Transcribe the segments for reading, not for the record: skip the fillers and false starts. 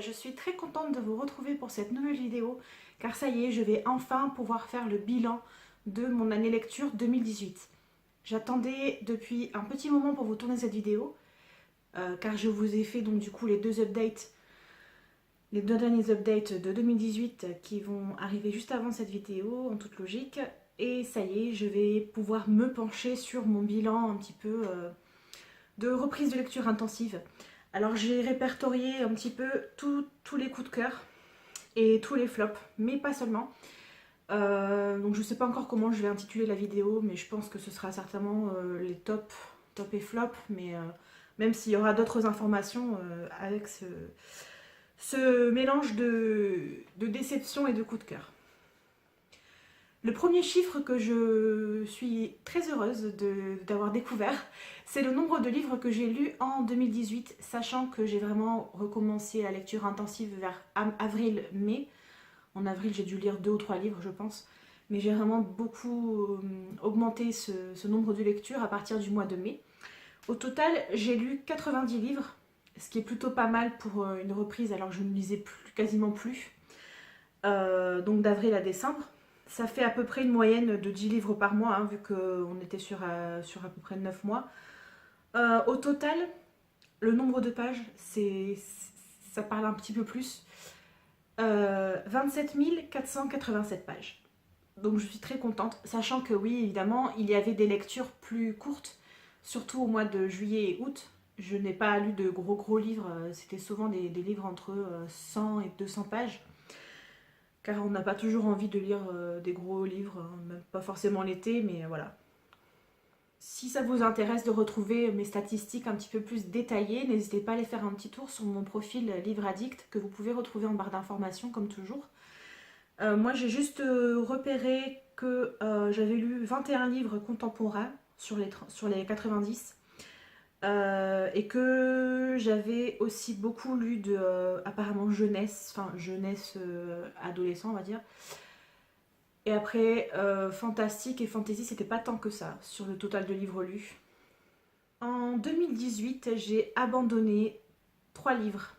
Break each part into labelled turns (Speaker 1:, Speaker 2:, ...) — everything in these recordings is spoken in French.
Speaker 1: je suis très contente de vous retrouver pour cette nouvelle vidéo car ça y est, je vais enfin pouvoir faire le bilan de mon année lecture 2018. J'attendais depuis un petit moment pour vous tourner cette vidéo car je vous ai fait donc du coup les deux derniers updates de 2018 qui vont arriver juste avant cette vidéo en toute logique. Et ça y est, je vais pouvoir me pencher sur mon bilan un petit peu de reprise de lecture intensive. Alors j'ai répertorié un petit peu tous les coups de cœur et tous les flops, mais pas seulement. Donc je sais pas encore comment je vais intituler la vidéo, mais je pense que ce sera certainement les top et flop, mais même s'il y aura d'autres informations avec ce mélange de déception et de coups de cœur. Le premier chiffre que je suis très heureuse d'avoir découvert, c'est le nombre de livres que j'ai lus en 2018, sachant que j'ai vraiment recommencé la lecture intensive vers avril-mai. En avril, j'ai dû lire 2 ou 3 livres, je pense. Mais j'ai vraiment beaucoup augmenté ce nombre de lectures à partir du mois de mai. Au total, j'ai lu 90 livres, ce qui est plutôt pas mal pour une reprise alors que je ne lisais quasiment plus. Donc d'avril à décembre. Ça fait à peu près une moyenne de 10 livres par mois, hein, vu qu'on était sur à peu près 9 mois. Au total, le nombre de pages, ça parle un petit peu plus. 27 487 pages. Donc je suis très contente, sachant que oui, évidemment, il y avait des lectures plus courtes, surtout au mois de juillet et août. Je n'ai pas lu de gros livres, c'était souvent des livres entre 100 et 200 pages. Car on n'a pas toujours envie de lire des gros livres, hein, même pas forcément l'été, mais voilà. Si ça vous intéresse de retrouver mes statistiques un petit peu plus détaillées, n'hésitez pas à aller faire un petit tour sur mon profil Livre Addict que vous pouvez retrouver en barre d'informations comme toujours. Moi j'ai juste repéré que j'avais lu 21 livres contemporains sur les 90 et que j'avais aussi beaucoup lu de apparemment jeunesse adolescent on va dire. Et après, fantastique et fantasy, c'était pas tant que ça sur le total de livres lus. En 2018, j'ai abandonné 3 livres,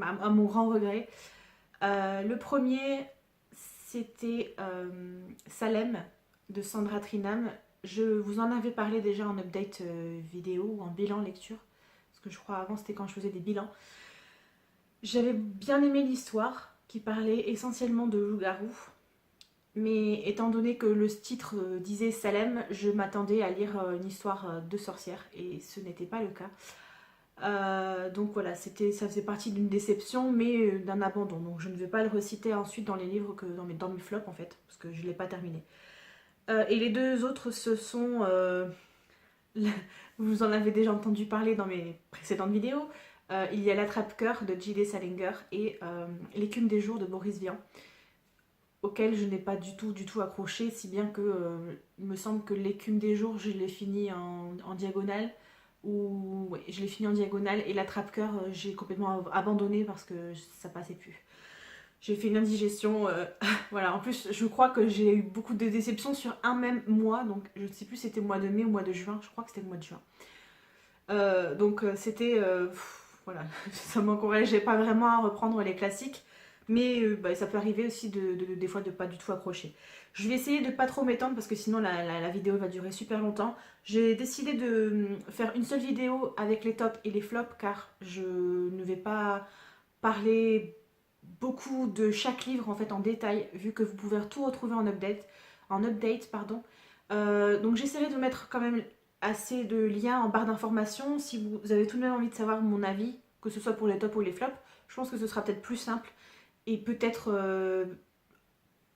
Speaker 1: à mon grand regret. Le premier, c'était Salem de Sandra Trinham. Je vous en avais parlé déjà en update vidéo ou en bilan lecture, parce que je crois avant c'était quand je faisais des bilans. J'avais bien aimé l'histoire qui parlait essentiellement de loup-garou. Mais étant donné que le titre disait Salem, je m'attendais à lire une histoire de sorcière et ce n'était pas le cas. Donc voilà, ça faisait partie d'une déception mais d'un abandon. Donc je ne vais pas le reciter ensuite dans les livres dans mes flops en fait, parce que je ne l'ai pas terminé. Et les deux autres, ce sont... vous en avez déjà entendu parler dans mes précédentes vidéos. Il y a L'Attrape-Cœur de J.D. Salinger et L'écume des jours de Boris Vian, auquel je n'ai pas du tout accroché, si bien que il me semble que L'écume des jours, je l'ai fini en diagonale, ou ouais, je l'ai fini en diagonale, et l'attrape-cœur, j'ai complètement abandonné parce que ça passait plus. J'ai fait une indigestion, voilà. En plus, je crois que j'ai eu beaucoup de déceptions sur un même mois, donc je ne sais plus si c'était le mois de mai ou le mois de juin, je crois que c'était le mois de juin. Donc c'était, voilà, ça m'encourageait pas vraiment à reprendre les classiques. Mais ça peut arriver aussi des fois de pas du tout accrocher. Je vais essayer de pas trop m'étendre parce que sinon la vidéo va durer super longtemps. J'ai décidé de faire une seule vidéo avec les tops et les flops car je ne vais pas parler beaucoup de chaque livre en fait en détail vu que vous pouvez tout retrouver en update pardon. Donc j'essaierai de mettre quand même assez de liens en barre d'informations si vous avez tout de même envie de savoir mon avis, que ce soit pour les tops ou les flops. Je pense que ce sera peut-être plus simple. Et peut-être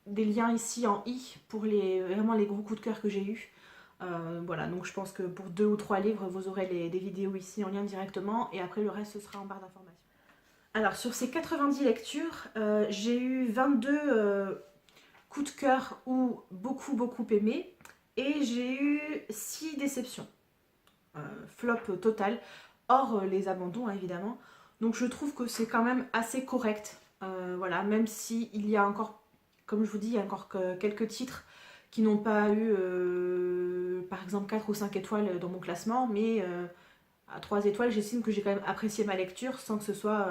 Speaker 1: des liens ici en i pour vraiment les gros coups de cœur que j'ai eus. Voilà, donc je pense que pour 2 ou 3 livres, vous aurez des vidéos ici en lien directement et après le reste ce sera en barre d'informations. Alors sur ces 90 lectures, j'ai eu 22 coups de cœur ou beaucoup aimé et j'ai eu 6 déceptions. Flop total, hors les abandons hein, évidemment. Donc je trouve que c'est quand même assez correct. Voilà, même si il y a encore, comme je vous dis, il y a encore quelques titres qui n'ont pas eu, par exemple, 4 ou 5 étoiles dans mon classement, mais à 3 étoiles, j'estime que j'ai quand même apprécié ma lecture sans que ce soit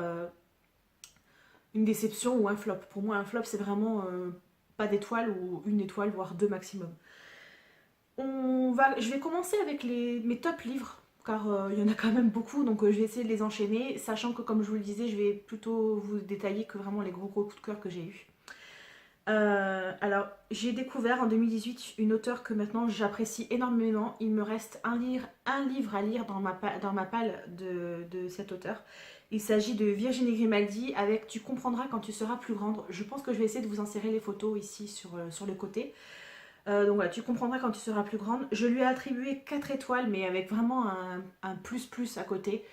Speaker 1: une déception ou un flop. Pour moi, un flop, c'est vraiment pas d'étoile ou une étoile, voire deux maximum. Je vais commencer avec mes top livres, car il y en a quand même beaucoup, donc je vais essayer de les enchaîner, sachant que comme je vous le disais, je vais plutôt vous détailler que vraiment les gros coups de cœur que j'ai eus. Alors, j'ai découvert en 2018 une auteure que maintenant j'apprécie énormément. Il me reste un livre à lire dans ma palle de cet auteur. Il s'agit de Virginie Grimaldi avec Tu comprendras quand tu seras plus grande. Je pense que je vais essayer de vous insérer les photos ici sur le côté. Donc voilà, Tu comprendras quand tu seras plus grande. Je lui ai attribué 4 étoiles, mais avec vraiment un plus plus à côté.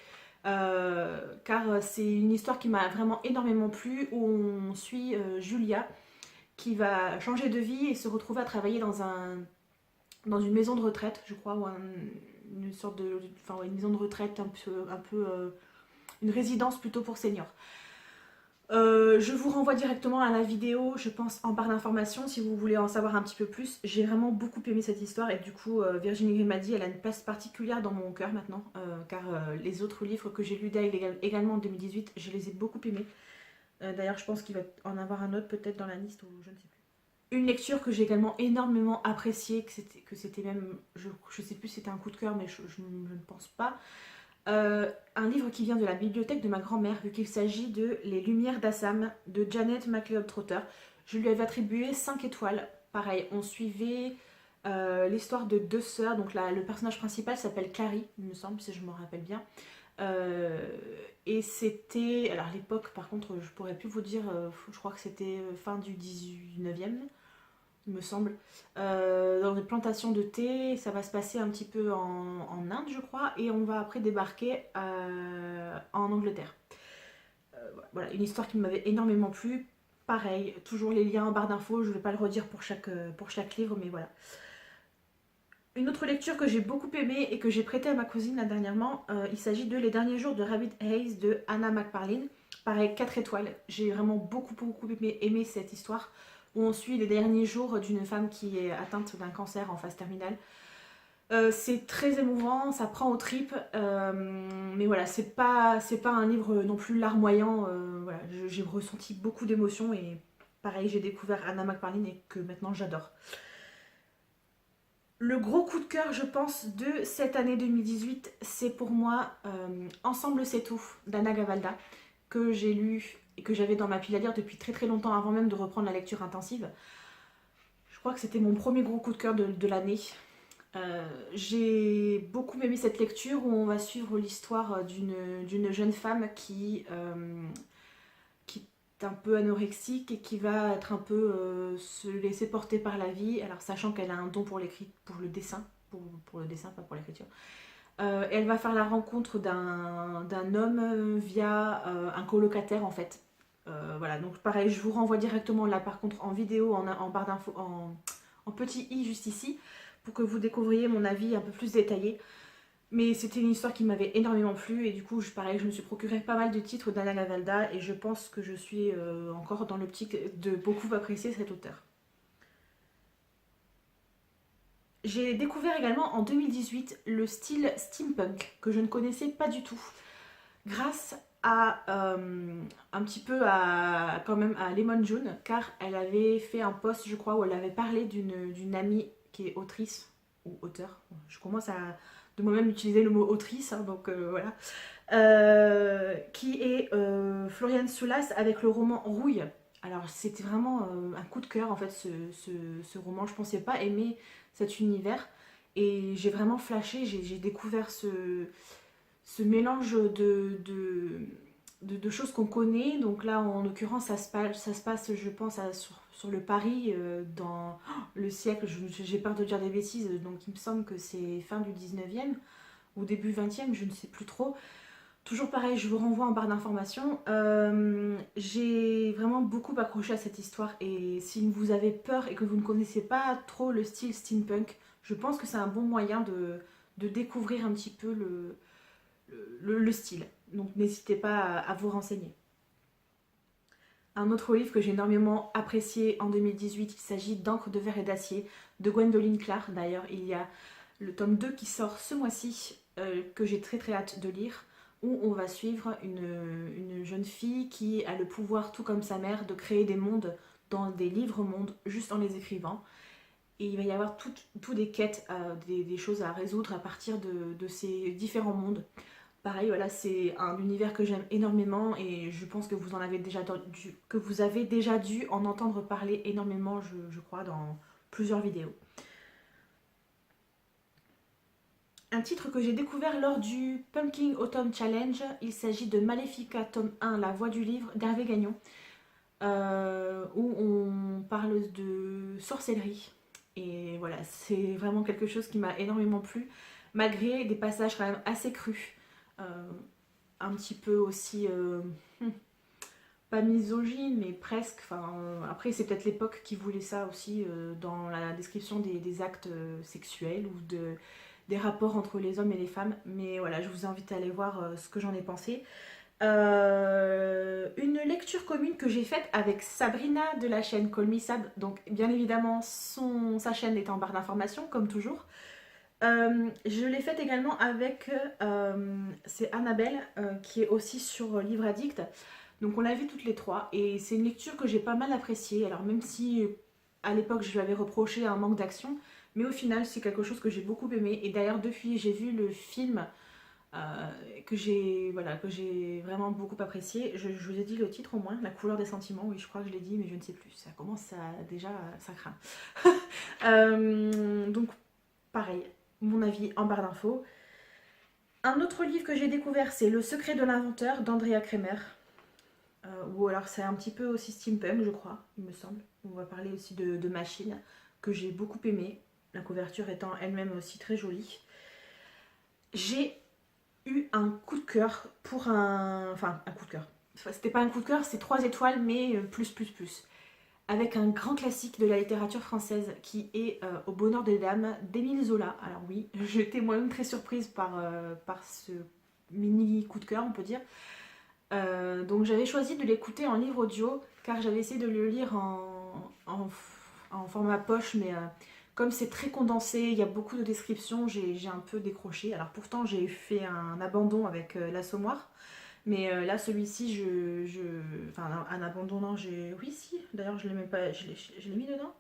Speaker 1: Car c'est une histoire qui m'a vraiment énormément plu, où on suit Julia, qui va changer de vie et se retrouver à travailler dans une maison de retraite, je crois, ou une sorte de... Enfin, ouais, une maison de retraite, un peu une résidence plutôt pour seniors. Je vous renvoie directement à la vidéo, je pense, en barre d'informations, si vous voulez en savoir un petit peu plus. J'ai vraiment beaucoup aimé cette histoire et du coup, Virginie Grimaldi, elle a une place particulière dans mon cœur maintenant, car les autres livres que j'ai lus d'elle également en 2018, je les ai beaucoup aimés. D'ailleurs, je pense qu'il va en avoir un autre peut-être dans la liste, ou je ne sais plus. Une lecture que j'ai également énormément appréciée, que c'était même, je sais plus si c'était un coup de cœur, mais je ne pense pas. Un livre qui vient de la bibliothèque de ma grand-mère, vu qu'il s'agit de Les Lumières d'Assam de Janet McLeod Trotter. Je lui avais attribué 5 étoiles. Pareil, on suivait l'histoire de deux sœurs. Donc le personnage principal s'appelle Clary, il me semble, si je me rappelle bien. Et c'était... Alors à l'époque, par contre, je pourrais plus vous dire, je crois que c'était fin du 19e, il me semble, dans des plantations de thé. Ça va se passer un petit peu en Inde, je crois, et on va après débarquer en Angleterre. Voilà, une histoire qui m'avait énormément plu. Pareil, toujours les liens en barre d'infos, je ne vais pas le redire pour chaque livre, mais voilà. Une autre lecture que j'ai beaucoup aimée et que j'ai prêtée à ma cousine là, dernièrement, il s'agit de Les Derniers Jours de Rabbit Hayes de Anna McParlin. Pareil, 4 étoiles. J'ai vraiment beaucoup aimé cette histoire où on suit les derniers jours d'une femme qui est atteinte d'un cancer en phase terminale. C'est très émouvant, ça prend aux tripes, mais voilà, c'est pas un livre non plus larmoyant. Voilà, j'ai ressenti beaucoup d'émotions et pareil, j'ai découvert Anna McParlin et que maintenant j'adore. Le gros coup de cœur, je pense, de cette année 2018, c'est pour moi Ensemble c'est tout d'Anna Gavalda, que j'ai lu et que j'avais dans ma pile à lire depuis très longtemps avant même de reprendre la lecture intensive. Je crois que c'était mon premier gros coup de cœur de l'année. J'ai beaucoup aimé cette lecture où on va suivre l'histoire d'une jeune femme qui est un peu anorexique et qui va être un peu se laisser porter par la vie, alors sachant qu'elle a un don pour le dessin, pour le dessin, pas pour l'écriture. Elle va faire la rencontre d'un homme via un colocataire en fait. Voilà, donc pareil, je vous renvoie directement là par contre en vidéo, en barre d'infos, en petit i juste ici, pour que vous découvriez mon avis un peu plus détaillé. Mais c'était une histoire qui m'avait énormément plu et du coup, pareil, je me suis procuré pas mal de titres d'Anna Gavalda et je pense que je suis encore dans l'optique de beaucoup apprécier cet auteur. J'ai découvert également en 2018 le style steampunk que je ne connaissais pas du tout, grâce à un petit peu quand même à Lemon June, car elle avait fait un post, je crois, où elle avait parlé d'une amie qui est autrice ou auteur. Je commence à de moi-même utiliser le mot autrice, hein, donc voilà. Qui est Floriane Soulas avec le roman Rouille. Alors c'était vraiment un coup de cœur en fait ce roman. Je pensais pas aimer cet univers et j'ai vraiment flashé, j'ai découvert ce mélange de choses qu'on connaît. Donc là en l'occurrence ça se passe je pense sur le Paris dans le siècle, j'ai peur de dire des bêtises, donc il me semble que c'est fin du 19e ou début 20e, je ne sais plus trop. Toujours pareil, je vous renvoie en barre d'informations. J'ai vraiment beaucoup accroché à cette histoire et si vous avez peur et que vous ne connaissez pas trop le style steampunk, je pense que c'est un bon moyen de découvrir un petit peu le style. Donc n'hésitez pas à vous renseigner. Un autre livre que j'ai énormément apprécié en 2018, il s'agit d'Encre de verre et d'acier de Gwendoline Clark. D'ailleurs, il y a le tome 2 qui sort ce mois-ci, que j'ai très hâte de lire, où on va suivre une jeune fille qui a le pouvoir, tout comme sa mère, de créer des mondes dans des livres-mondes juste en les écrivant. Et il va y avoir tout des quêtes, des choses à résoudre à partir de ces différents mondes. Pareil, voilà, c'est un univers que j'aime énormément et je pense que vous en avez déjà que vous avez déjà dû en entendre parler énormément, je crois, dans plusieurs vidéos. Un titre que j'ai découvert lors du Pumpkin Autumn Challenge, il s'agit de Maléfica tome 1, La Voix du Livre d'Hervé Gagnon, où on parle de sorcellerie. Et voilà, c'est vraiment quelque chose qui m'a énormément plu, malgré des passages quand même assez crus. Un petit peu aussi, pas misogyne, mais presque. Enfin, après, c'est peut-être l'époque qui voulait ça aussi dans la description des actes sexuels ou des rapports entre les hommes et les femmes. Mais voilà, je vous invite à aller voir ce que j'en ai pensé. Une lecture commune que j'ai faite avec Sabrina de la chaîne Call Me Sab. Donc, bien évidemment, sa chaîne est en barre d'informations, comme toujours. Je l'ai faite également avec c'est Annabelle qui est aussi sur Livre Addict. Donc on l'a vu toutes les trois et c'est une lecture que j'ai pas mal appréciée. Alors même si à l'époque je lui avais reproché un manque d'action, mais au final c'est quelque chose que j'ai beaucoup aimé. Et d'ailleurs depuis j'ai vu le film que j'ai vraiment beaucoup apprécié. Je vous ai dit le titre au moins, La couleur des sentiments. Oui, je crois que je l'ai dit, mais je ne sais plus. Ça commence déjà, ça craint. Donc pareil, mon avis en barre d'infos. Un autre livre que j'ai découvert, c'est Le secret de l'inventeur d'Andrea Kremer. Ou alors c'est un petit peu aussi steampunk, je crois, il me semble. On va parler aussi de machines, que j'ai beaucoup aimé. La couverture étant elle-même aussi très jolie. J'ai eu un coup de cœur pour un... Enfin, un coup de cœur. Enfin, c'était pas un coup de cœur, c'est 3 étoiles, mais plus, plus, plus. Avec un grand classique de la littérature française qui est Au bonheur des dames d'Émile Zola. Alors oui, j'étais moi-même très surprise par ce mini coup de cœur, on peut dire. Donc j'avais choisi de l'écouter en livre audio car j'avais essayé de le lire en format poche, mais comme c'est très condensé, il y a beaucoup de descriptions, j'ai un peu décroché. Alors pourtant j'ai fait un abandon avec l'Assommoir, mais là celui-ci, enfin un abandon, non, oui si, d'ailleurs je l'ai même pas, je l'ai mis dedans.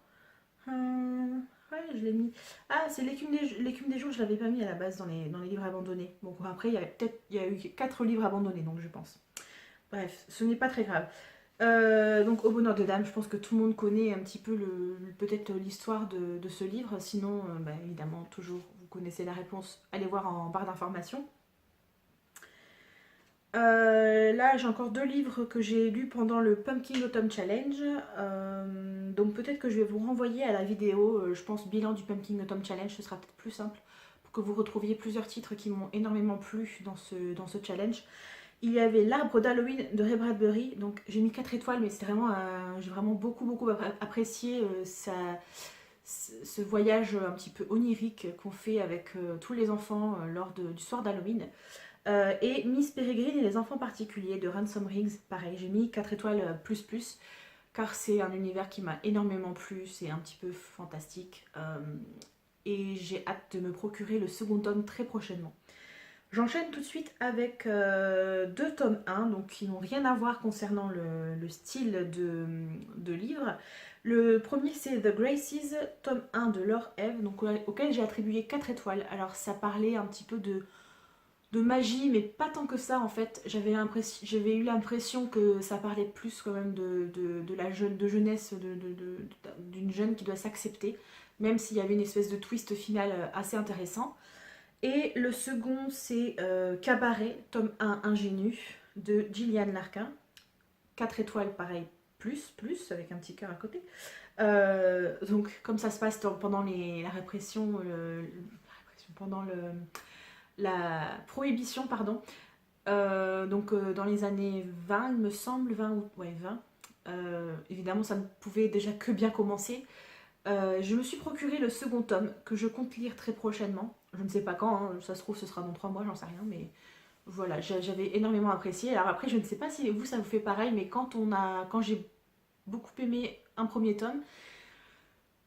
Speaker 1: Ouais, je l'ai mis. Ah, c'est l'écume des jours, je l'avais pas mis à la base dans les livres abandonnés. Bon, après, il y a eu 4 livres abandonnés, donc je pense. Bref, ce n'est pas très grave. Donc, Au bonheur de dame, je pense que tout le monde connaît un petit peu peut-être l'histoire de ce livre. Sinon, bah, évidemment, toujours, vous connaissez la réponse. Allez voir en barre d'informations. Là, j'ai encore 2 livres que j'ai lus pendant le Pumpkin Autumn Challenge. Donc peut-être que je vais vous renvoyer à la vidéo, je pense, bilan du Pumpkin Autumn Challenge, ce sera peut-être plus simple pour que vous retrouviez plusieurs titres qui m'ont énormément plu dans ce challenge. Il y avait L'Arbre d'Halloween de Ray Bradbury, donc j'ai mis 4 étoiles, mais c'est vraiment, j'ai vraiment beaucoup, beaucoup apprécié ce voyage un petit peu onirique qu'on fait avec tous les enfants lors du soir d'Halloween. Et Miss Peregrine et les enfants particuliers de Ransom Riggs, pareil, j'ai mis 4 étoiles plus plus, car c'est un univers qui m'a énormément plu, c'est un petit peu fantastique. Et j'ai hâte de me procurer le second tome très prochainement. J'enchaîne tout de suite avec 2 tomes 1, donc qui n'ont rien à voir concernant le style de livre. Le premier c'est The Graces, tome 1 de Laure Eve, donc, auquel j'ai attribué 4 étoiles. Alors ça parlait un petit peu de magie, mais pas tant que ça en fait. J'avais eu l'impression que ça parlait plus quand même de jeunesse, d'une jeune qui doit s'accepter, même s'il y avait une espèce de twist final assez intéressant. Et le second c'est Cabaret, tome 1 ingénu de Gillian Larkin. 4 étoiles pareil, plus, avec un petit cœur à côté. Donc comme ça se passe pendant la répression, pendant la prohibition, pardon. Donc dans les années 20, il me semble, 20 ou ouais, 20. Évidemment, ça ne pouvait déjà que bien commencer. Je me suis procuré le second tome que je compte lire très prochainement. Je ne sais pas quand, hein, ça se trouve ce sera dans 3 mois, j'en sais rien, mais voilà, j'avais énormément apprécié. Alors après, je ne sais pas si vous ça vous fait pareil, mais quand j'ai beaucoup aimé un premier tome,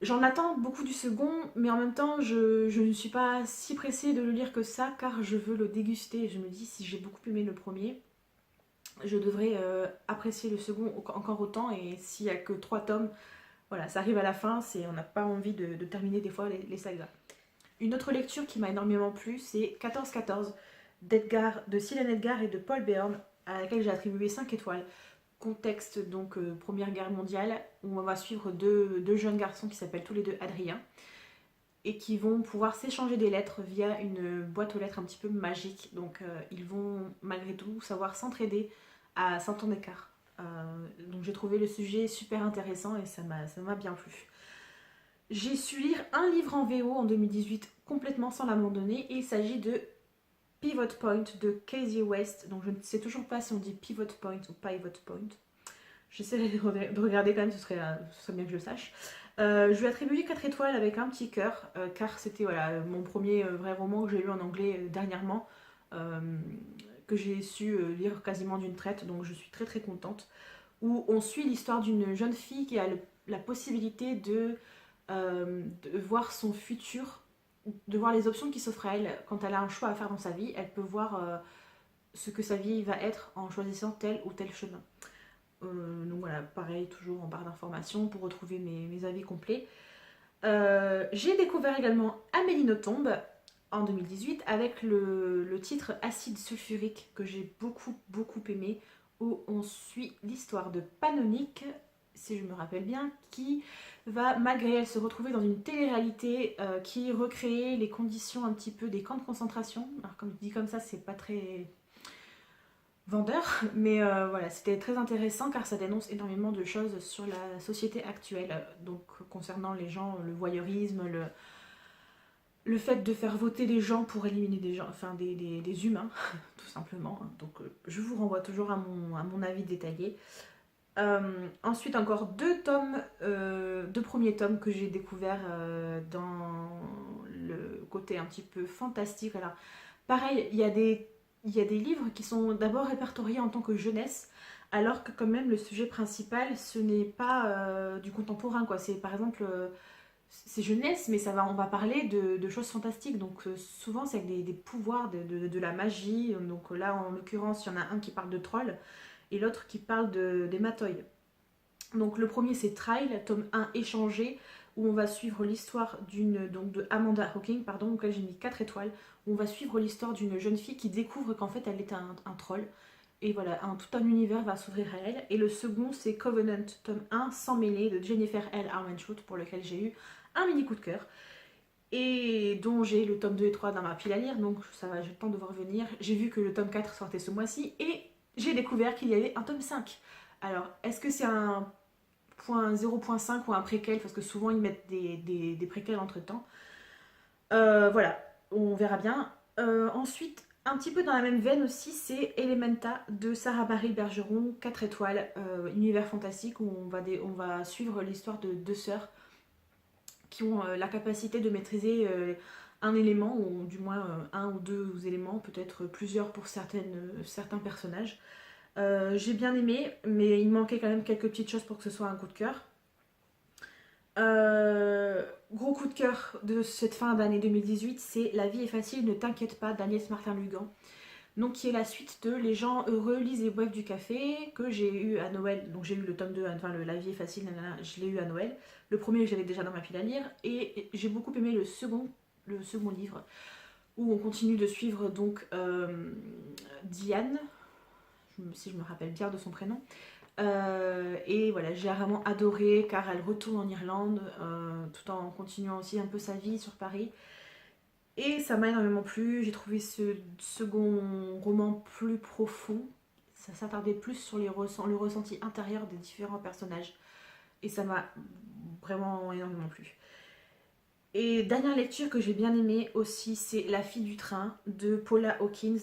Speaker 1: J'en attends beaucoup du second, mais en même temps, je ne suis pas si pressée de le lire que ça, car je veux le déguster. Je me dis, si j'ai beaucoup aimé le premier, je devrais apprécier le second encore autant, et s'il n'y a que 3 tomes, voilà, ça arrive à la fin, on n'a pas envie de terminer des fois les sagas. Une autre lecture qui m'a énormément plu, c'est 14-14 de Céline Edgar et de Paul Beorn, à laquelle j'ai attribué 5 étoiles. Contexte donc Première Guerre mondiale, où on va suivre deux jeunes garçons qui s'appellent tous les deux Adrien, et qui vont pouvoir s'échanger des lettres via une boîte aux lettres un petit peu magique. Donc ils vont malgré tout savoir s'entraider à 100 ans d'écart. Donc j'ai trouvé le sujet super intéressant et ça m'a bien plu. J'ai su lire un livre en VO en 2018 complètement sans l'abandonner, et il s'agit de Pivot Point de Casey West. Donc je ne sais toujours pas si on dit Pivot Point ou Pivot Point. J'essaierai de regarder quand même, ce serait bien que je le sache. Je lui ai attribué 4 étoiles avec un petit cœur, car c'était voilà, mon premier vrai roman que j'ai lu en anglais dernièrement, euh, que j'ai su lire quasiment d'une traite, donc je suis très très contente. Où on suit l'histoire d'une jeune fille qui a la possibilité de voir son futur, de voir les options qui s'offrent à elle quand elle a un choix à faire dans sa vie. Elle peut voir ce que sa vie va être en choisissant tel ou tel chemin. Donc voilà, pareil, toujours en barre d'informations pour retrouver mes avis complets. J'ai découvert également Amélie Nothomb en 2018 avec le titre Acide sulfurique que j'ai beaucoup aimé, où on suit l'histoire de Panonique, si je me rappelle bien, qui va malgré elle se retrouver dans une télé-réalité qui recrée les conditions un petit peu des camps de concentration. Alors comme dit comme ça, c'est pas très vendeur, mais voilà, c'était très intéressant car ça dénonce énormément de choses sur la société actuelle, donc concernant les gens, le voyeurisme, le fait de faire voter des gens pour éliminer des gens, enfin des humains, tout simplement. Donc je vous renvoie toujours à mon avis détaillé. Ensuite, encore 2 tomes, 2 premiers tomes que j'ai découverts dans le côté un petit peu fantastique. Alors, pareil, il y a des livres qui sont d'abord répertoriés en tant que jeunesse, alors que quand même le sujet principal, ce n'est pas du contemporain, quoi. C'est par exemple, c'est jeunesse, mais on va parler de choses fantastiques. Donc souvent c'est avec des pouvoirs, de la magie. Donc là, en l'occurrence, il y en a un qui parle de trolls et l'autre qui parle des matoïs. Donc le premier c'est Trial, tome 1 échangé, où on va suivre l'histoire de Amanda Hawking, pardon, auquel j'ai mis 4 étoiles, où on va suivre l'histoire d'une jeune fille qui découvre qu'en fait elle est un troll. Et voilà, tout un univers va s'ouvrir à elle. Et le second c'est Covenant, tome 1, sans mêler, de Jennifer L. Armentrout, pour lequel j'ai eu un mini coup de cœur. Et dont j'ai le tome 2 et 3 dans ma pile à lire, donc ça va, j'ai le temps de voir venir. J'ai vu que le tome 4 sortait ce mois-ci, et j'ai découvert qu'il y avait un tome 5. Alors, est-ce que c'est un 0.5 ou un préquel, parce que souvent ils mettent des préquels entre temps. Voilà, on verra bien. Ensuite, un petit peu dans la même veine aussi, c'est Elementa de Sarah Bareilles Bergeron, 4 étoiles, univers fantastique, où on va suivre l'histoire de 2 sœurs qui ont la capacité de maîtriser un élément, ou du moins un ou 2 éléments, peut-être plusieurs pour certains personnages. J'ai bien aimé, mais il manquait quand même quelques petites choses pour que ce soit un coup de cœur. Gros coup de cœur de cette fin d'année 2018, c'est La vie est facile, ne t'inquiète pas, d'Agnès Martin-Lugan. Donc qui est la suite de Les gens heureux lisent et boivent du café, que j'ai eu à Noël. Donc j'ai eu le tome 2, enfin La vie est facile, je l'ai eu à Noël. Le premier, j'avais déjà dans ma pile à lire, et j'ai beaucoup aimé le second livre, où on continue de suivre donc Diane, si je me rappelle bien de son prénom. Et voilà, j'ai vraiment adoré car elle retourne en Irlande tout en continuant aussi un peu sa vie sur Paris. Et ça m'a énormément plu. J'ai trouvé ce second roman plus profond. Ça s'attardait plus sur le ressenti intérieur des différents personnages. Et ça m'a vraiment énormément plu. Et dernière lecture que j'ai bien aimée aussi, c'est La fille du train de Paula Hawkins,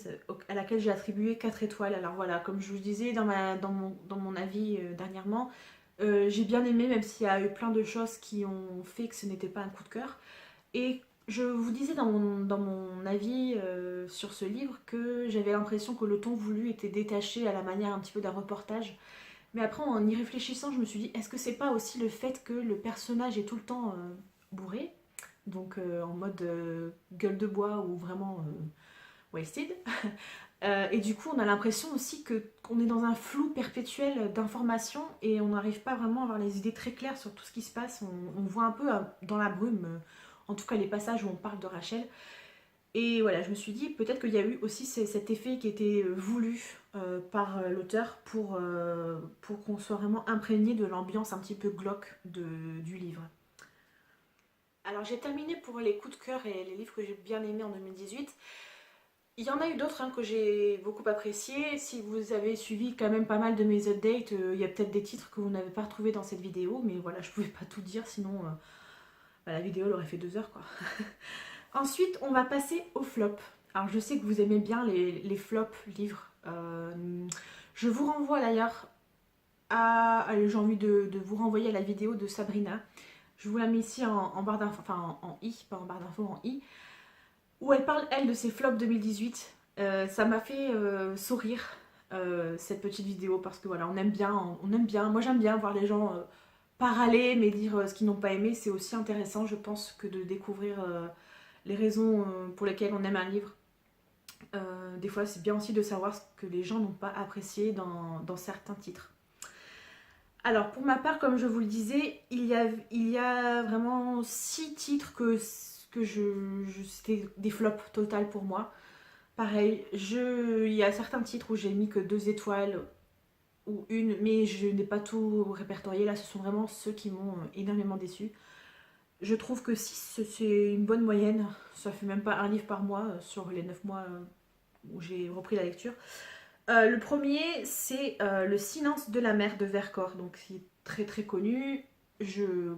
Speaker 1: à laquelle j'ai attribué 4 étoiles. Alors voilà, comme je vous disais dans mon avis dernièrement, j'ai bien aimé, même s'il y a eu plein de choses qui ont fait que ce n'était pas un coup de cœur. Et je vous disais dans mon avis sur ce livre que j'avais l'impression que le ton voulu était détaché à la manière un petit peu d'un reportage. Mais après, en y réfléchissant, je me suis dit, est-ce que c'est pas aussi le fait que le personnage est tout le temps bourré, donc en mode gueule de bois ou vraiment wasted. Et du coup, on a l'impression aussi qu'on est dans un flou perpétuel d'informations et on n'arrive pas vraiment à avoir les idées très claires sur tout ce qui se passe. On voit un peu dans la brume, en tout cas les passages où on parle de Rachel. Et voilà, je me suis dit peut-être qu'il y a eu aussi cet effet qui était voulu par l'auteur pour qu'on soit vraiment imprégné de l'ambiance un petit peu glauque du livre. Alors j'ai terminé pour les coups de cœur et les livres que j'ai bien aimés en 2018. Il y en a eu d'autres que j'ai beaucoup appréciés. Si vous avez suivi quand même pas mal de mes updates, il y a peut-être des titres que vous n'avez pas retrouvés dans cette vidéo, mais voilà, je pouvais pas tout dire, sinon bah, la vidéo elle aurait fait 2 heures quoi. Ensuite, on va passer au flop. Alors je sais que vous aimez bien les flops livres. Je vous renvoie d'ailleurs j'ai envie de vous renvoyer à la vidéo de Sabrina. Je vous la mets ici en barre d'infos, enfin en i, pas en barre d'infos, en i, où elle parle, elle, de ses flops 2018. Ça m'a fait sourire, cette petite vidéo, parce que voilà, on aime bien, moi j'aime bien voir les gens pas râler, mais dire ce qu'ils n'ont pas aimé. C'est aussi intéressant, je pense, que de découvrir les raisons pour lesquelles on aime un livre. Des fois, c'est bien aussi de savoir ce que les gens n'ont pas apprécié dans certains titres. Alors, pour ma part, comme je vous le disais, il y a vraiment 6 titres que c'était des flops total pour moi. Pareil, il y a certains titres où j'ai mis que 2 étoiles ou une, mais je n'ai pas tout répertorié. Là, ce sont vraiment ceux qui m'ont énormément déçu. Je trouve que 6, c'est une bonne moyenne. Ça fait même pas un livre par mois sur les 9 mois où j'ai repris la lecture. Le premier, c'est Le silence de la mer de Vercors, donc c'est très très connu. Il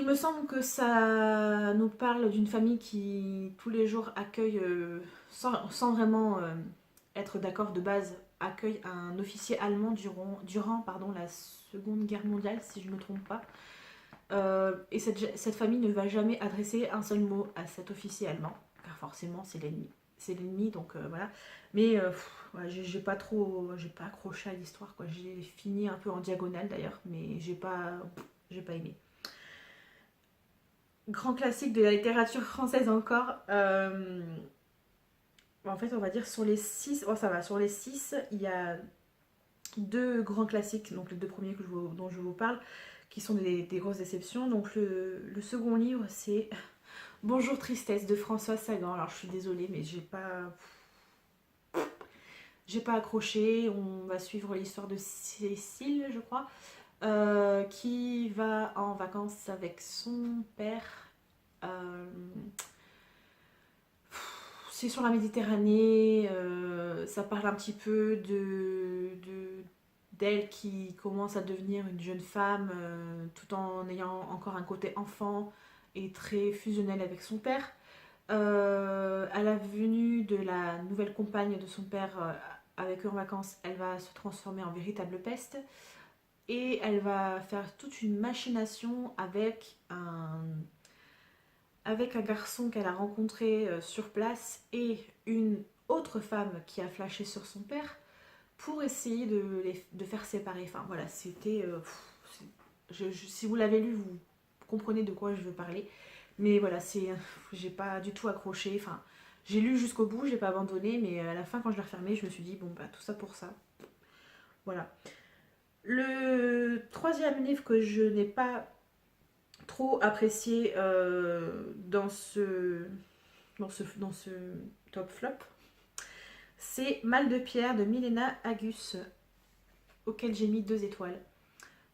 Speaker 1: me semble que ça nous parle d'une famille qui tous les jours accueille, sans vraiment être d'accord de base, accueille un officier allemand durant la Seconde Guerre mondiale, si je ne me trompe pas. Et cette famille ne va jamais adresser un seul mot à cet officier allemand, car forcément c'est l'ennemi. C'est l'ennemi, donc voilà. Mais ouais, j'ai pas accroché à l'histoire, quoi. J'ai fini un peu en diagonale d'ailleurs, mais j'ai pas aimé. Grand classique de la littérature française encore. En fait, on va dire sur les 6, oh ça va, sur les 6, il y a 2 grands classiques, donc les 2 premiers dont je vous parle, qui sont des grosses déceptions. Donc le second livre, c'est Bonjour Tristesse de Françoise Sagan. Alors je suis désolée, mais j'ai pas accroché. On va suivre l'histoire de Cécile, je crois, qui va en vacances avec son père. C'est sur la Méditerranée, ça parle un petit peu d'elle qui commence à devenir une jeune femme tout en ayant encore un côté enfant et très fusionnel avec son père. À la venue de la nouvelle compagne de son père avec eux en vacances, elle va se transformer en véritable peste et elle va faire toute une machination avec un garçon qu'elle a rencontré sur place et une autre femme qui a flashé sur son père pour essayer de faire séparer. Enfin voilà, c'était... si vous l'avez lu, vous comprenez de quoi je veux parler. Mais voilà, j'ai pas du tout accroché. Enfin, j'ai lu jusqu'au bout, j'ai pas abandonné, mais à la fin, quand je l'ai refermé, je me suis dit, bon bah tout ça pour ça. Voilà. Le troisième livre que je n'ai pas trop apprécié dans ce top flop, c'est Mal de pierre de Milena Agus, auquel j'ai mis 2 étoiles.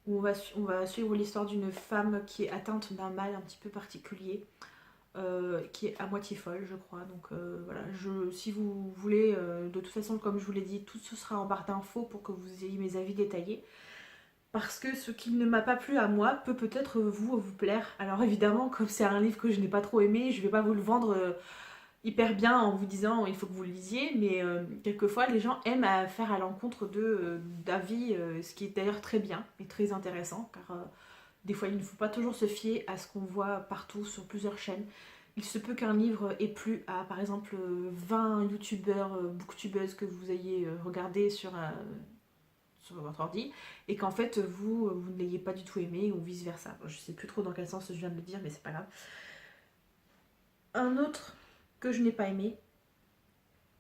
Speaker 1: Où on va suivre l'histoire d'une femme qui est atteinte d'un mal un petit peu particulier, qui est à moitié folle, je crois. Donc voilà, si vous voulez, de toute façon, comme je vous l'ai dit, tout ce sera en barre d'infos pour que vous ayez mes avis détaillés. Parce que ce qui ne m'a pas plu à moi peut peut-être vous plaire. Alors évidemment, comme c'est un livre que je n'ai pas trop aimé, je ne vais pas vous le vendre hyper bien en vous disant il faut que vous le lisiez, mais quelquefois les gens aiment faire à l'encontre d'avis, ce qui est d'ailleurs très bien et très intéressant, car des fois il ne faut pas toujours se fier à ce qu'on voit partout sur plusieurs chaînes. Il se peut qu'un livre ait plu à par exemple 20 youtubeurs, booktubeuses que vous ayez regardé sur sur votre ordi, et qu'en fait vous ne l'ayez pas du tout aimé ou vice versa. Je sais plus trop dans quel sens je viens de le dire, mais c'est pas grave. Un autre que je n'ai pas aimé,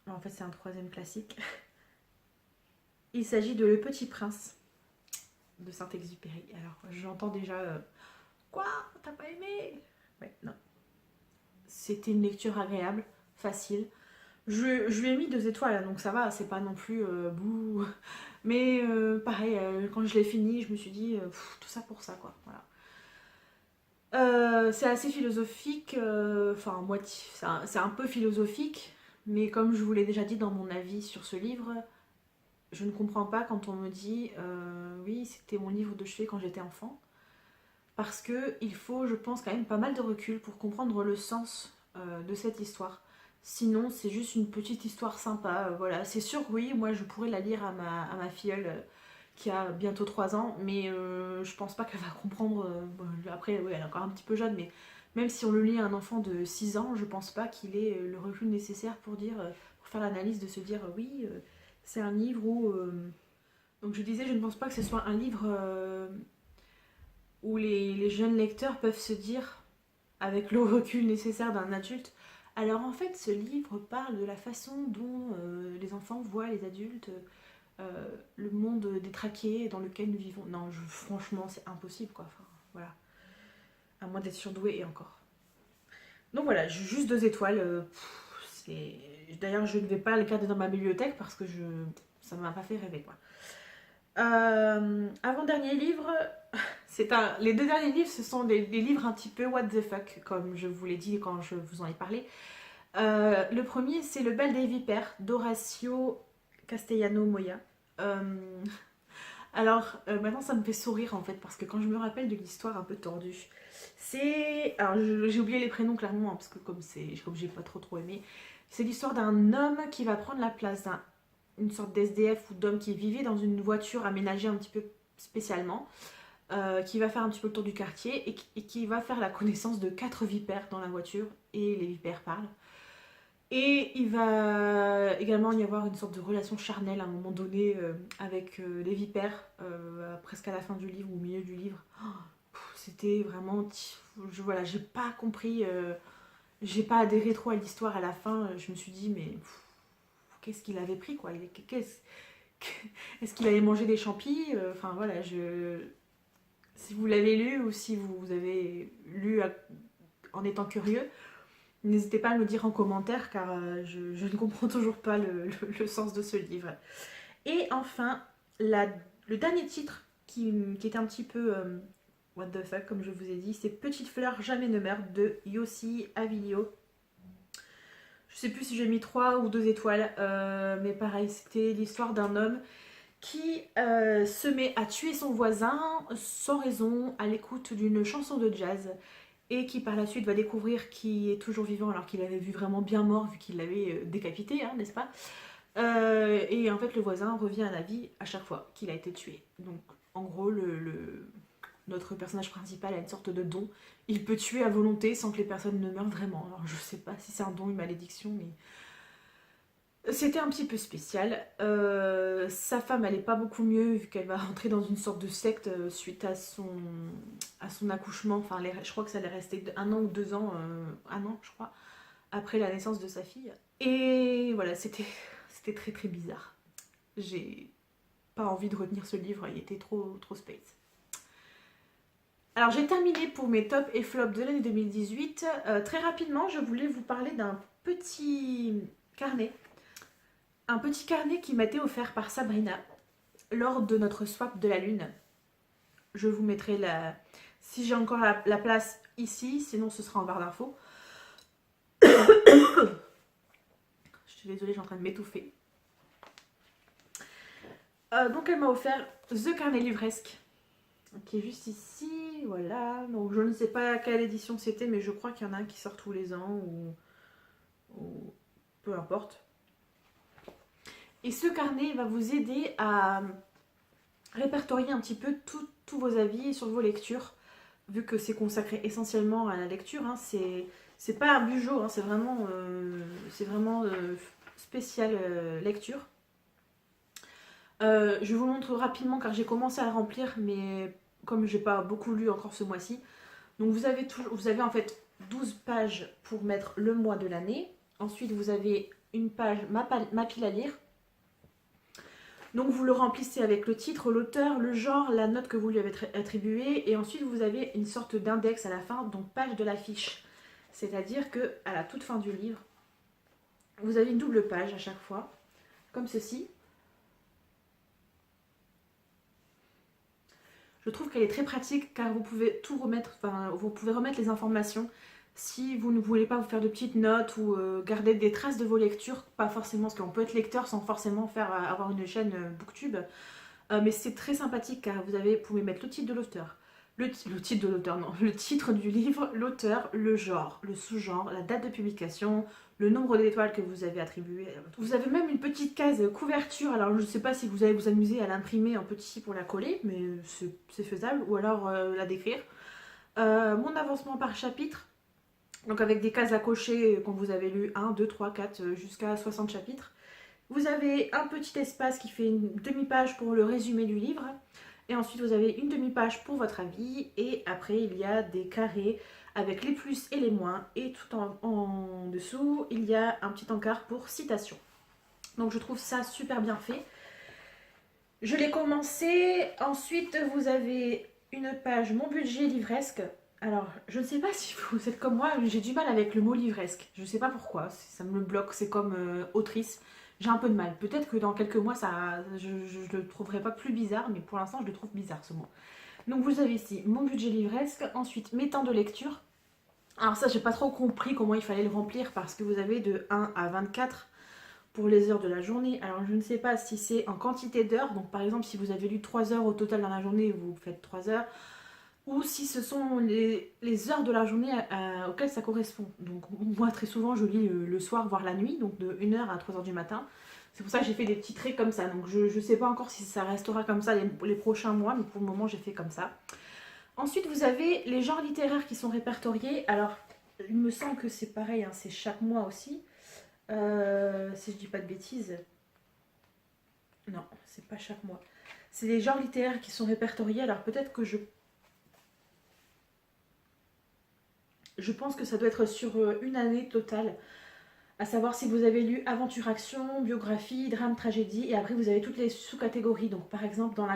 Speaker 1: en fait c'est un troisième classique, il s'agit de Le Petit Prince de Saint-Exupéry. Alors j'entends déjà quoi, t'as pas aimé? Ouais, non. C'était une lecture agréable, facile. Je lui ai mis 2 étoiles, donc ça va, c'est pas non plus bouh. Mais pareil, quand je l'ai fini, je me suis dit tout ça pour ça, quoi. Voilà. C'est assez philosophique, enfin moitié, c'est un peu philosophique, mais comme je vous l'ai déjà dit dans mon avis sur ce livre, je ne comprends pas quand on me dit oui, c'était mon livre de chevet quand j'étais enfant, parce que il faut, je pense, quand même pas mal de recul pour comprendre le sens de cette histoire. Sinon, c'est juste une petite histoire sympa. Voilà, c'est sûr, oui, moi je pourrais la lire à ma filleule qui a bientôt 3 ans, mais je pense pas qu'elle va comprendre. Bon, après, oui, elle est encore un petit peu jeune, mais même si on le lit à un enfant de 6 ans, je pense pas qu'il ait le recul nécessaire pour dire, pour faire l'analyse de se dire oui, c'est un livre où. Donc je disais, je ne pense pas que ce soit un livre où les jeunes lecteurs peuvent se dire, avec le recul nécessaire d'un adulte, alors en fait ce livre parle de la façon dont les enfants voient les adultes, le monde détraqué dans lequel nous vivons. Non, franchement c'est impossible quoi, enfin, voilà. À moins d'être surdoué et encore. Donc voilà, juste 2 étoiles. D'ailleurs je ne vais pas le garder dans ma bibliothèque parce que ça ne m'a pas fait rêver quoi. Avant-dernier livre, les 2 derniers livres, ce sont des livres un petit peu what the fuck, comme je vous l'ai dit quand je vous en ai parlé. Le premier, c'est Le Bal des Vipères d'Horacio Castellano Moya. Alors, maintenant, ça me fait sourire en fait, parce que quand je me rappelle de l'histoire un peu tordue, alors j'ai oublié les prénoms clairement, hein, parce que comme j'ai pas trop aimé, c'est l'histoire d'un homme qui va prendre la place d'une sorte d'SDF ou d'homme qui vivait dans une voiture aménagée un petit peu spécialement, qui va faire un petit peu le tour du quartier et qui va faire la connaissance de 4 vipères dans la voiture, et les vipères parlent. Et il va également y avoir une sorte de relation charnelle à un moment donné avec les vipères, presque à la fin du livre ou au milieu du livre. C'était vraiment... Voilà, j'ai pas compris, j'ai pas adhéré trop à l'histoire à la fin. Je me suis dit, mais qu'est-ce qu'il avait pris quoi? Est-ce qu'il allait manger des champis? Enfin voilà, si vous l'avez lu ou si vous avez lu en étant curieux, n'hésitez pas à me le dire en commentaire car je ne comprends toujours pas le sens de ce livre. Et enfin, le dernier titre qui était un petit peu what the fuck comme je vous ai dit, c'est Petite fleur jamais ne meurt de Yossi Avilio. Je sais plus si j'ai mis 3 ou 2 étoiles, mais pareil, c'était l'histoire d'un homme qui se met à tuer son voisin sans raison à l'écoute d'une chanson de jazz et qui par la suite va découvrir qu'il est toujours vivant alors qu'il l'avait vu vraiment bien mort vu qu'il l'avait décapité, hein, n'est-ce pas? Et en fait le voisin revient à la vie à chaque fois qu'il a été tué. Donc en gros notre personnage principal a une sorte de don. Il peut tuer à volonté sans que les personnes ne meurent vraiment. Alors je sais pas si c'est un don, une malédiction, mais c'était un petit peu spécial. Sa femme, elle est pas beaucoup mieux vu qu'elle va rentrer dans une sorte de secte suite à son accouchement. Enfin, je crois que ça allait rester 1 an ou 2 ans, 1 an, je crois, après la naissance de sa fille. Et voilà, c'était très très bizarre. J'ai pas envie de retenir ce livre, il était trop space. Alors j'ai terminé pour mes tops et flops de l'année 2018. Très rapidement, je voulais vous parler d'un petit carnet. Un petit carnet qui m'a été offert par Sabrina lors de notre swap de la lune. Je vous mettrai si j'ai encore la place ici, sinon ce sera en barre d'infos. Je suis désolée, je suis en train de m'étouffer. Donc elle m'a offert The Carnet Livresque, qui est juste ici, voilà. Donc je ne sais pas quelle édition c'était, mais je crois qu'il y en a un qui sort tous les ans, ou peu importe. Et ce carnet va vous aider à répertorier un petit peu tous vos avis sur vos lectures, vu que c'est consacré essentiellement à la lecture. Hein, c'est pas un bujo, hein, c'est vraiment spécial lecture. Je vous montre rapidement car j'ai commencé à le remplir, mais comme j'ai pas beaucoup lu encore ce mois-ci. Donc vous avez en fait 12 pages pour mettre le mois de l'année. Ensuite vous avez une page ma pile à lire. Donc vous le remplissez avec le titre, l'auteur, le genre, la note que vous lui avez attribuée, et ensuite vous avez une sorte d'index à la fin, donc page de la fiche. C'est-à-dire que à la toute fin du livre, vous avez une double page à chaque fois, comme ceci. Je trouve qu'elle est très pratique car vous pouvez tout remettre, enfin vous pouvez remettre les informations si vous ne voulez pas vous faire de petites notes ou garder des traces de vos lectures, pas forcément, parce qu'on peut être lecteur sans forcément avoir une chaîne Booktube. Mais c'est très sympathique car vous pouvez mettre le titre de l'auteur, le titre de l'auteur, non, le titre du livre, l'auteur, le genre, le sous-genre, la date de publication, le nombre d'étoiles que vous avez attribué. Vous avez même une petite case couverture, alors je ne sais pas si vous allez vous amuser à l'imprimer en petit pour la coller, mais c'est faisable, ou alors la décrire. Mon avancement par chapitre, donc avec des cases à cocher quand vous avez lu 1, 2, 3, 4, jusqu'à 60 chapitres. Vous avez un petit espace qui fait une demi-page pour le résumé du livre. Et ensuite, vous avez une demi-page pour votre avis. Et après, il y a des carrés avec les plus et les moins. Et tout en dessous, il y a un petit encart pour citation. Donc, je trouve ça super bien fait. Je l'ai commencé. Ensuite, vous avez une page Mon budget livresque. Alors, je ne sais pas si vous êtes comme moi, j'ai du mal avec le mot livresque. Je ne sais pas pourquoi, ça me bloque, c'est comme autrice. J'ai un peu de mal. Peut-être que dans quelques mois, je ne le trouverai pas plus bizarre, mais pour l'instant, je le trouve bizarre ce mot. Donc, vous avez ici mon budget livresque. Ensuite, mes temps de lecture. Alors ça, j'ai pas trop compris comment il fallait le remplir parce que vous avez de 1 à 24 pour les heures de la journée. Alors, je ne sais pas si c'est en quantité d'heures. Donc, par exemple, si vous avez lu 3 heures au total dans la journée, vous faites 3 heures. Ou si ce sont les heures de la journée auxquelles ça correspond. Donc moi très souvent je lis le soir voire la nuit, donc de 1h à 3h du matin. C'est pour ça que j'ai fait des petits traits comme ça. Donc je ne sais pas encore si ça restera comme ça les prochains mois, mais pour le moment j'ai fait comme ça. Ensuite vous avez les genres littéraires qui sont répertoriés. Alors il me semble que c'est pareil, hein, c'est chaque mois aussi. Si je dis pas de bêtises. Non, c'est pas chaque mois. C'est les genres littéraires qui sont répertoriés. Alors peut-être que je pense que ça doit être sur une année totale, à savoir si vous avez lu aventure-action, biographie, drame, tragédie, et après vous avez toutes les sous-catégories. Donc par exemple dans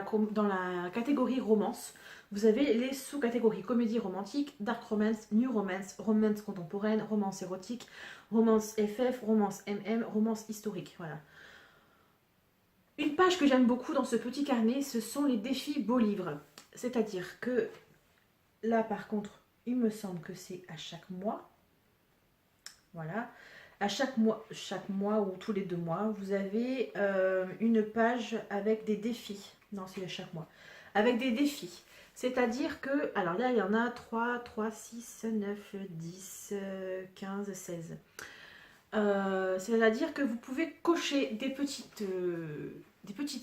Speaker 1: la catégorie romance, vous avez les sous-catégories comédie romantique, dark romance, new romance, romance contemporaine, romance érotique, romance FF, romance MM, romance historique. Voilà. Une page que j'aime beaucoup dans ce petit carnet, ce sont les défis beaux livres. C'est-à-dire que là par contre, il me semble que c'est à chaque mois. Voilà. À chaque mois ou tous les 2 mois, vous avez une page avec des défis. Non, c'est à chaque mois. Avec des défis. C'est-à-dire que, alors là, il y en a 3, 6, 9, 10, 15, 16. C'est-à-dire que vous pouvez cocher des petites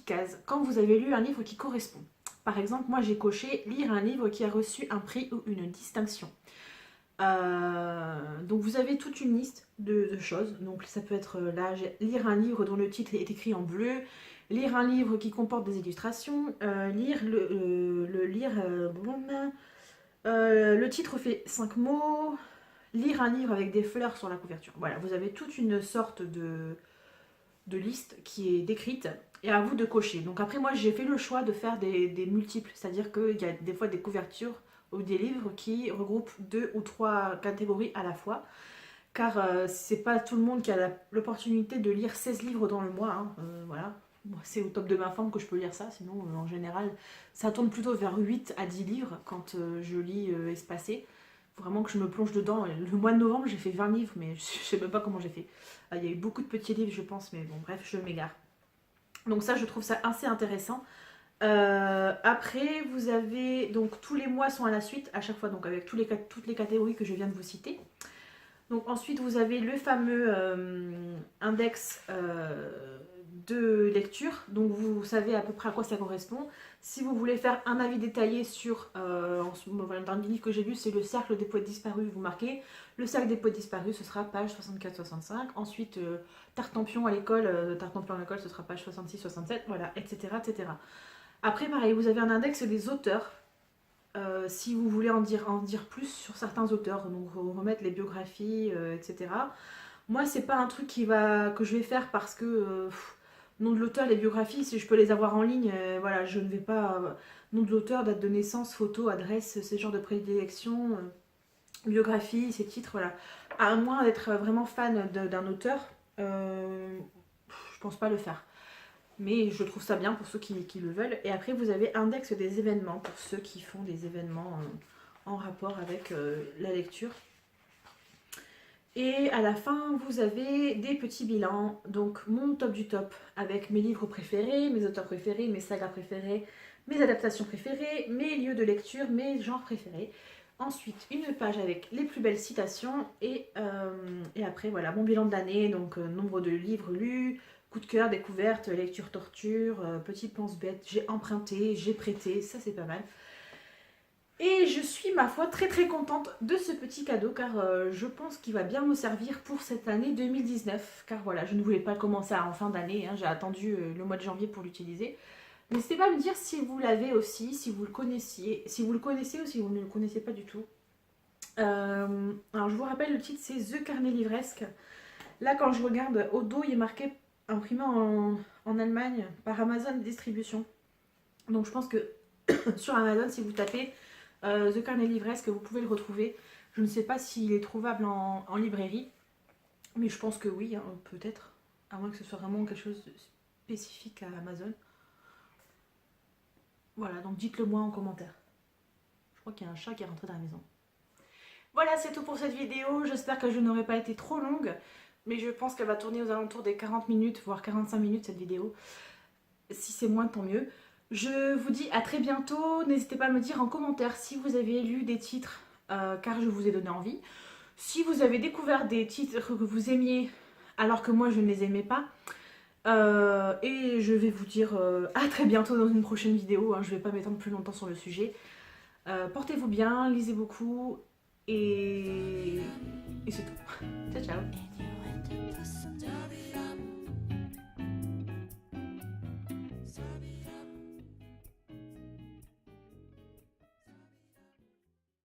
Speaker 1: cases quand vous avez lu un livre qui correspond. Par exemple, moi j'ai coché lire un livre qui a reçu un prix ou une distinction. Donc vous avez toute une liste de choses. Donc ça peut être là, lire un livre dont le titre est écrit en bleu, lire un livre qui comporte des illustrations, le titre fait 5 mots, lire un livre avec des fleurs sur la couverture. Voilà, vous avez toute une sorte de liste qui est décrite et à vous de cocher. Donc après moi j'ai fait le choix de faire des multiples, c'est-à-dire qu'il y a des fois des couvertures ou des livres qui regroupent 2 ou 3 catégories à la fois, car c'est pas tout le monde qui a l'opportunité de lire 16 livres dans le mois, hein. Voilà. Moi, c'est au top de ma forme que je peux lire ça, sinon en général ça tourne plutôt vers 8 à 10 livres quand je lis espacé. Faut vraiment que je me plonge dedans. Le mois de novembre j'ai fait 20 livres, mais je sais même pas comment j'ai fait. Il y a eu beaucoup de petits livres je pense, mais bon bref, je m'égare. Donc ça je trouve ça assez intéressant. Après vous avez donc tous les mois sont à la suite à chaque fois, donc avec toutes les catégories que je viens de vous citer. Donc ensuite vous avez le fameux index de lecture, donc vous savez à peu près à quoi ça correspond. Si vous voulez faire un avis détaillé sur, dans le livre que j'ai lu, c'est le cercle des poètes disparus, vous marquez le cercle des poètes disparus, ce sera page 64-65. Ensuite, Tartampion à l'école, ce sera page 66-67, voilà, etc., etc. Après, pareil, vous avez un index des auteurs. Si vous voulez en dire plus sur certains auteurs, donc remettre les biographies, etc. Moi, c'est pas un truc que je vais faire parce que nom de l'auteur, les biographies, si je peux les avoir en ligne, voilà, je ne vais pas. Nom de l'auteur, date de naissance, photo, adresse, ces genres de prédilection, biographie, ces titres, voilà. À moins d'être vraiment fan d'un auteur, je pense pas le faire. Mais je trouve ça bien pour ceux qui le veulent. Et après, vous avez index des événements pour ceux qui font des événements en rapport avec la lecture. Et à la fin, vous avez des petits bilans. Donc, mon top du top avec mes livres préférés, mes auteurs préférés, mes sagas préférées, mes adaptations préférées, mes lieux de lecture, mes genres préférés. Ensuite, une page avec les plus belles citations. Et après, voilà, mon bilan de l'année. Donc, nombre de livres lus, coup de cœur, découverte, lecture, torture, petite pense bête. J'ai emprunté, j'ai prêté, ça c'est pas mal. Et je suis, ma foi, très très contente de ce petit cadeau car je pense qu'il va bien me servir pour cette année 2019. Car voilà, je ne voulais pas commencer en fin d'année, hein, j'ai attendu le mois de janvier pour l'utiliser. N'hésitez pas à me dire si vous l'avez aussi, si vous le connaissiez, ou si vous ne le connaissez pas du tout. Alors je vous rappelle, le titre c'est The Carnet Livresque. Là, quand je regarde au dos, il est marqué imprimé en Allemagne par Amazon Distribution. Donc je pense que sur Amazon, si vous tapez The Carnet Livresque, vous pouvez le retrouver. Je ne sais pas s'il est trouvable en librairie, mais je pense que oui, hein, peut-être. À moins que ce soit vraiment quelque chose de spécifique à Amazon. Voilà, donc dites-le moi en commentaire. Je crois qu'il y a un chat qui est rentré dans la maison. Voilà, c'est tout pour cette vidéo. J'espère que je n'aurai pas été trop longue, mais je pense qu'elle va tourner aux alentours des 40 minutes, voire 45 minutes cette vidéo. Si c'est moins, tant mieux. Je vous dis à très bientôt. N'hésitez pas à me dire en commentaire si vous avez lu des titres, car je vous ai donné envie. Si vous avez découvert des titres que vous aimiez, alors que moi je ne les aimais pas. Et je vais vous dire à très bientôt dans une prochaine vidéo. Hein, je ne vais pas m'étendre plus longtemps sur le sujet. Portez-vous bien, lisez beaucoup. Et c'est tout. Ciao, ciao.